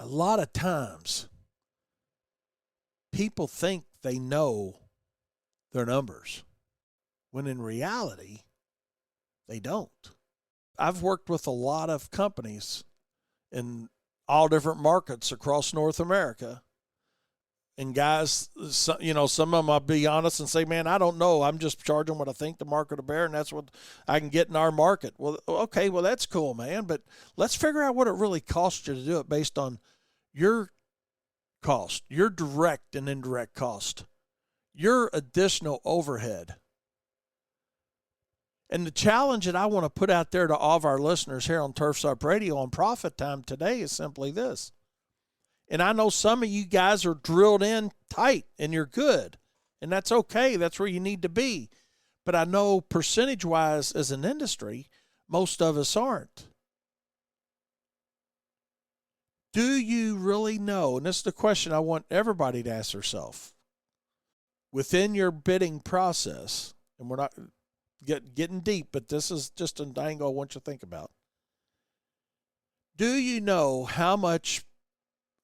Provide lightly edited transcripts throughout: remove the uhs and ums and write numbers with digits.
lot of times people think they know their numbers when in reality they don't. I've worked with a lot of companies in all different markets across North America. And guys, some of them I'll be honest and say, man, I don't know. I'm just charging what I think the market will bear, and that's what I can get in our market. Well, okay, well, that's cool, man. But let's figure out what it really costs you to do it based on your cost, your direct and indirect cost, your additional overhead. And the challenge that I want to put out there to all of our listeners here on Turf's Up Radio on Profit Time today is simply this. And I know some of you guys are drilled in tight and you're good. And that's okay. That's where you need to be. But I know percentage-wise as an industry, most of us aren't. Do you really know, and this is the question I want everybody to ask themselves, within your bidding process, and we're not getting deep, but this is just an angle I want you to think about. Do you know how much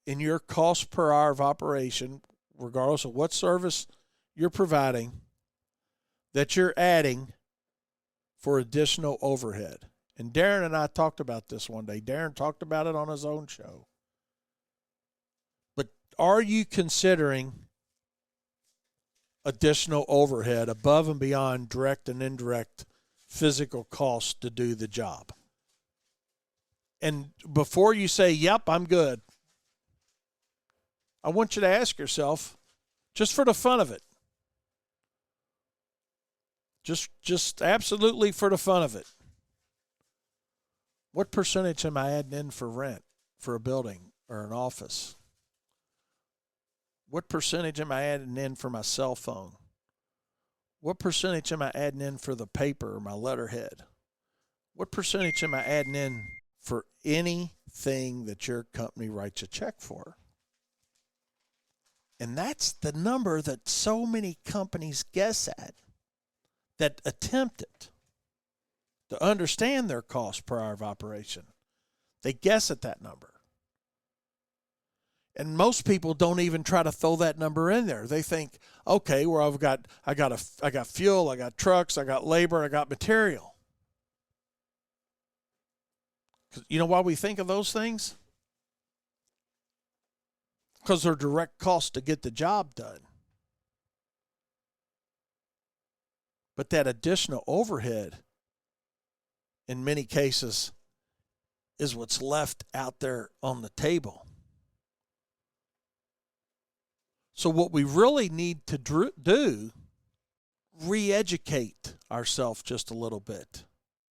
in your cost per hour of operation, regardless of what service you're providing, that you're adding for additional overhead? And Darren and I talked about this one day. Darren talked about it on his own show. But are you considering additional overhead above and beyond direct and indirect physical costs to do the job? And before you say, yep, I'm good, I want you to ask yourself, just for the fun of it, just absolutely for the fun of it, what percentage am I adding in for rent for a building or an office? What percentage am I adding in for my cell phone? What percentage am I adding in for the paper or my letterhead? What percentage am I adding in for anything that your company writes a check for? And that's the number that so many companies guess at, that attempt it, to understand their cost per hour of operation. They guess at that number. And most people don't even try to throw that number in there. They think, okay, well, I got fuel, I got trucks, I got labor, I got material. You know why we think of those things? Because they're direct costs to get the job done. But that additional overhead, in many cases, is what's left out there on the table. So what we really need to do, re-educate ourselves just a little bit.